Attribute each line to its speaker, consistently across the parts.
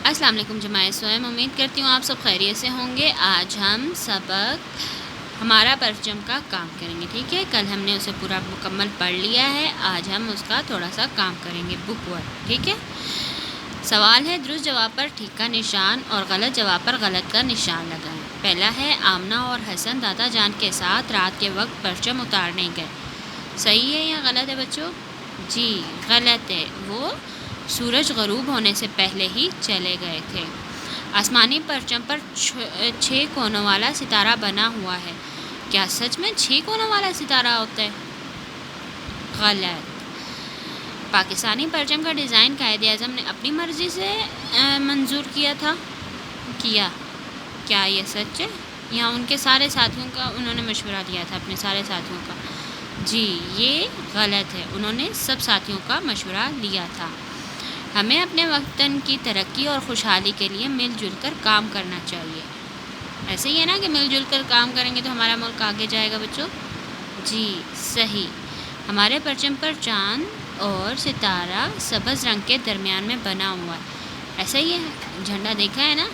Speaker 1: السلام علیکم جماعت سوئم، امید کرتی ہوں آپ سب خیریت سے ہوں گے۔ آج ہم سبق ہمارا پرچم کا کام کریں گے، ٹھیک ہے۔ کل ہم نے اسے پورا مکمل پڑھ لیا ہے، آج ہم اس کا تھوڑا سا کام کریں گے، بک ورک، ٹھیک ہے۔ سوال ہے، درست جواب پر ٹھیک کا نشان اور غلط جواب پر غلط کا نشان لگائیں۔ پہلا ہے، آمنہ اور حسن دادا جان کے ساتھ رات کے وقت پرچم اتارنے گئے۔ صحیح ہے یا غلط ہے بچوں؟ جی غلط ہے، وہ سورج غروب ہونے سے پہلے ہی چلے گئے تھے۔ آسمانی پرچم پر 6 کونوں والا ستارہ بنا ہوا ہے۔ کیا سچ میں 6 کونوں والا ستارہ ہوتا ہے؟ غلط۔ پاکستانی پرچم کا ڈیزائن قائد اعظم نے اپنی مرضی سے منظور کیا تھا؟ کیا یہ سچ ہے یا ان کے سارے ساتھیوں کا انہوں نے مشورہ لیا تھا، اپنے سارے ساتھیوں کا؟ جی یہ غلط ہے، انہوں نے سب ساتھیوں کا مشورہ لیا تھا۔ ہمیں اپنے وطن کی ترقی اور خوشحالی کے لیے مل جل کر کام کرنا چاہیے۔ ایسے ہی ہے نا کہ مل جل کر کام کریں گے تو ہمارا ملک آگے جائے گا بچوں؟ جی صحیح۔ ہمارے پرچم پر چاند اور ستارہ سبز رنگ کے درمیان میں بنا ہوا ہے، ایسا ہی ہے، جھنڈا دیکھا ہے نا؟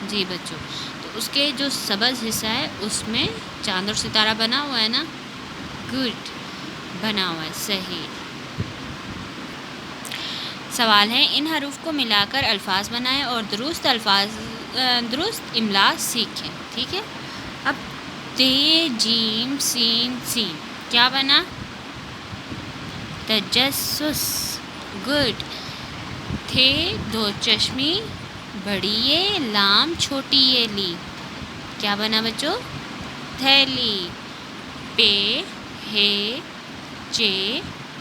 Speaker 1: جی بچوں، تو اس کے جو سبز حصہ ہے اس میں چاند اور ستارہ بنا ہوا ہے نا؟ گڈ، بنا ہوا ہے، صحیح۔ سوال ہے، ان حروف کو ملا کر الفاظ بنائیں اور درست املا سیکھیں، ٹھیک ہے۔ اب ت ج س س کیا بنا؟ تجسس، گڈ۔ تھ دو چشمی بڑی یہ لام چھوٹی یہ لی، کیا بنا بچوں؟ تھیلی۔ پہ ہے چ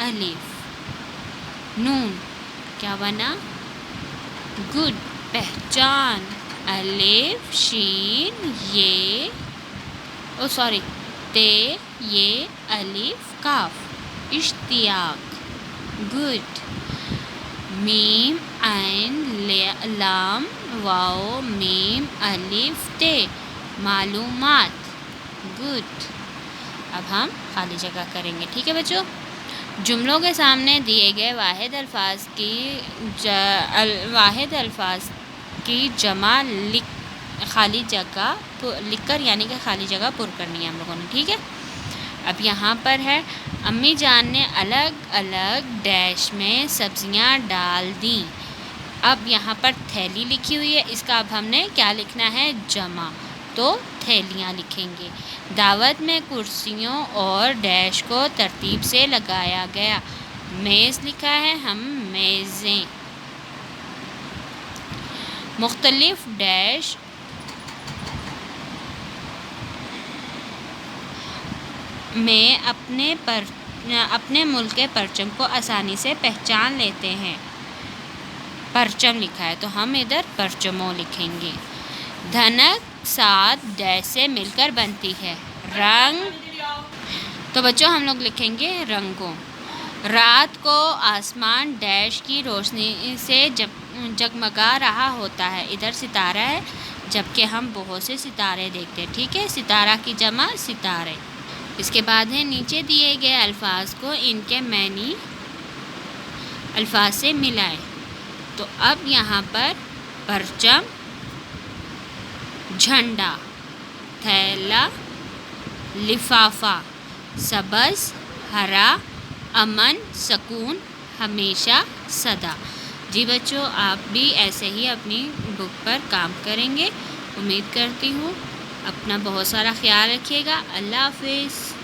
Speaker 1: الف نون، کیا بنا؟ گڈ، پہچان۔ الف شین یہ تے یہ الف کاف، اشتیاق، گڈ۔ میم عین لام واو میم الف تے، معلومات، گڈ۔ اب ہم خالی جگہ کریں گے، ٹھیک ہے بچوں۔ جملوں کے سامنے دیے گئے واحد الفاظ کی جمع خالی جگہ لکھ کر، یعنی کہ خالی جگہ پر کرنی ہے ہم لوگوں نے، ٹھیک ہے۔ اب یہاں پر ہے، امی جان نے الگ الگ ڈیش میں سبزیاں ڈال دیں۔ اب یہاں پر تھیلی لکھی ہوئی ہے، اس کا اب ہم نے کیا لکھنا ہے؟ جمع، تو تھیلیاں لکھیں گے۔ دعوت میں کرسیوں اور ڈیش کو ترتیب سے لگایا گیا۔ میز لکھا ہے، ہم میزیں۔ مختلف ڈیش میں اپنے ملک کے پرچم کو آسانی سے پہچان لیتے ہیں۔ پرچم لکھا ہے تو ہم ادھر پرچموں لکھیں گے۔ دھنک 7 ڈیش سے مل کر بنتی ہے۔ رنگ، تو بچوں ہم لوگ لکھیں گے رنگوں۔ رات کو آسمان ڈیش کی روشنی سے جگمگا رہا ہوتا ہے، ادھر ستارہ ہے جبکہ ہم بہت سے ستارے دیکھتے ہیں، ٹھیک ہے۔ ستارہ کی جمع ستارے۔ اس کے بعد ہے، نیچے دیے گئے الفاظ کو ان کے معنی الفاظ سے ملائیں۔ تو اب یہاں پر پرچم، جھنڈا، تھیلا، لفافہ، سبز، ہرا، امن، سکون، ہمیشہ، سدا۔ جی بچوں، آپ بھی ایسے ہی اپنی بک پر کام کریں گے، امید کرتی ہوں۔ اپنا بہت سارا خیال رکھیے گا۔ اللہ حافظ۔